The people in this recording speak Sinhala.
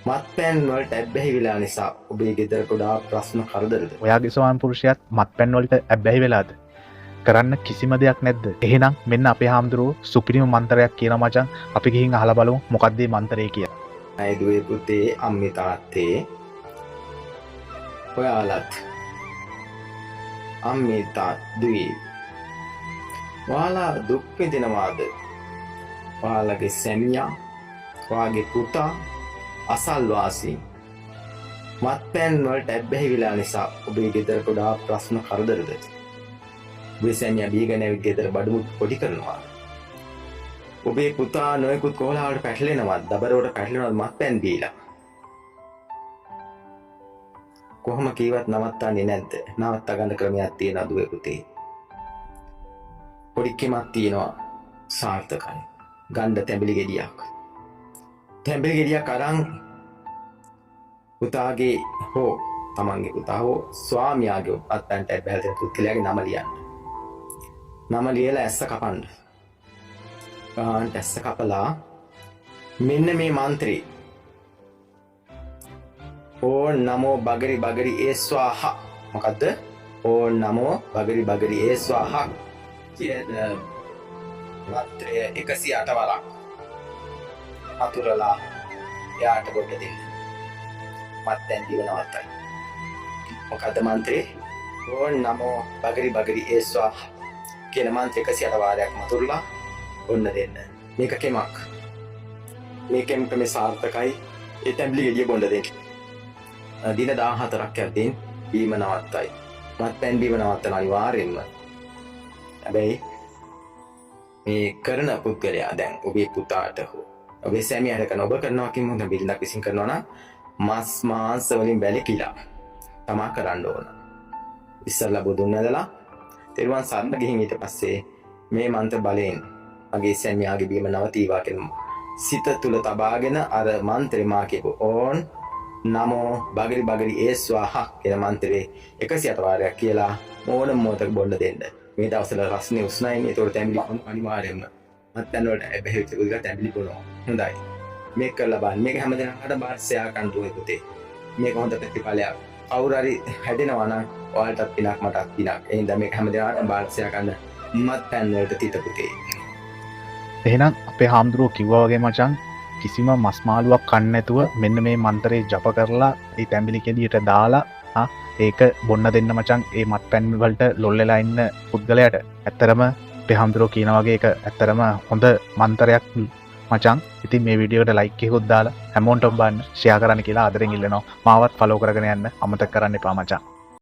මත්පැන් වලට ඇබ්බැහි වෙලා නිසා ඔබේ ගෙදර ගොඩාක් ප්‍රශ්න කරදරද? ඔයාගේ ස්වාමි පුරුෂයාත් මත්පැන් වලට ඇබ්බැහි වෙලාද? කරන්න කිසිම දෙයක් නැද්ද? එහෙනම් මෙන්න අපේ හාමුදුරුවෝ සුපිරිම මන්ත්‍රයක් කියන මචං. අපි ගිහින් අහලා බලමු මොකක්ද මේ මන්ත්‍රය කියලා. අය දුවේ පුතේ අම්මේ තාත්තේ ඔයාලත් අම්මේ දුවේ ඔයාලා දුක් විඳිනවාද? ඔයාලගේ සැමියා, ඔයාගේ පුතා, අසල්වාසී මත්පැන් වලට ඇබ්බැහි වෙලා නිසා ඔබේ ගෙදර ගොඩාක් ප්‍රශ්න කරදරද? ඔබේ සැමියා බීගෙන ඇවිත් ගෙදර බඩමුත් පොඩි කරනවා. ඔබේ පුතා නොයෙකුත් කොහොලාවට පැටලෙනවා, දබරවට පැටලෙනවා මත්පැන් බීලා. කොහොම කීවත් නවත්තන්නේ නැද්ද? නවත්තා ගන්න ක්‍රමයක් තියෙනවා දුවේ පුතේ. පොඩි කෙමක් තියෙනවා සාර්ථකයි. ගණ්ඩ තැඹිලි ගෙඩියක්. තැඹිලි ගෙඩියක් අරන් පුතාගේ හෝ තමන්ගේ පුතා හෝ ස්වාමියාගේ අත්තන්ට බැලදෙන පුද්ගලයාගේ නම ලියන්න. නම ලියලා ඇස්ස කපන්න. ඇස්ස කපලා මෙන්න මේ මන්ත්‍රේ ඕන් නමෝ බගරි බගරි ඒ ස්වාහා. මොකද්ද? ඕන් නමෝ බගරි බගරි ඒ ස්වාහා කියන මන්ත්‍රය 108 වරක් අතුරලා එයාට කොට දෙන්න. මත්පැන් දීව නවත්තයි. මොකද්ද මන්ත්‍රේ? ඕන් නමෝ බගරි බගරි ඒ ස්වාහා කියන මන්ත්‍රය 108 වාරයක් මතුරලා ඔන්න දෙන්න. මේක කෙමක්. මේකෙන් තමයි සාර්ථකයි. ඒ තැඹිලි ගෙඩිය බොන්න දෙන්න. දින 14ක් යද්දී බීම නවත්තයි. මත්පැන් බීම නවත්තන අනිවාර්යෙන්ම. හැබැයි මේ කරන පුද්ගලයා දැන් ඔබේ පුතාට හෝ ඔබේ සැමියාට කරන ඔබ කරනවා කින් මොකද බිරිඳක් විසින් කරනවා නම් මස් මාංශ වලින් වැළකීලා තමා කරන්න ඕන. ඉස්සල්ලා බුදුන් වැදලා තෙරුවන් සරණ ගිහින් ඊට පස්සේ මේ මන්ත්‍ර බලයෙන් මගේ සැමියාගේ බීම නවතීවා කියන සිත තුල තබාගෙන අර මන්ත්‍රේ මා කියපු ඕන් නමෝ බගරි බගරි ඒ ස්වාහා කියන මන්ත්‍රේ 108 වාරයක් කියලා ඕනම මොහොතක බොන්න දෙන්න. මේ දවස්වල රස්නේ උස්නයිනේ. ඒතකොට තැඹිලි අනිවාර්යයෙන්ම මත්පැන් වලට ඇබ්බැහි වෙච්ච පුදුක තැඹිලි බොනවා. හොඳයි. මේක කරලා බලන්න. මේක හැමදෙනාට බාර්සයා කන්ට්‍රෝල් පුතේ. මේක හොඳ ප්‍රතිඵලයක්. කවුරු හරි හැදෙනවා නම් ඔයාලටත් පිනක් මටත් පිනක්. ඒ හින්දා මේක හැමදෙනාට බාර්සයා ගන්න මත්පැන් වලට තිත පුතේ. එහෙනම් අපේ හාමුදුරුවෝ කිව්වා වගේ මචං කිසිම මස් මාළුවක් කන්න නැතුව මෙන්න මේ මන්ත්‍රේ ජප කරලා ඒ තැඹිලි කෙලියට දාලා ඒක බොන්න දෙන්න මචං. ඒ මත්පැන් වලට ලොල් වෙලා ඉන්න පුද්ගලයාට ඇත්තරම අපේ හාමුදුරුවෝ කියන වගේ ඒක ඇත්තරම හොඳ මන්ත්‍රයක් මචං. ඉතින් මේ වීඩියෝ එකට ලයික් එකකුත් දාලා හැමෝටම බලන්න ෂෙයා කරන්න කියලා ආදරෙන් ඉල්ලනවා. මාවත් ෆලෝ කරගෙන යන්න අමතක කරන්න එපා මචං.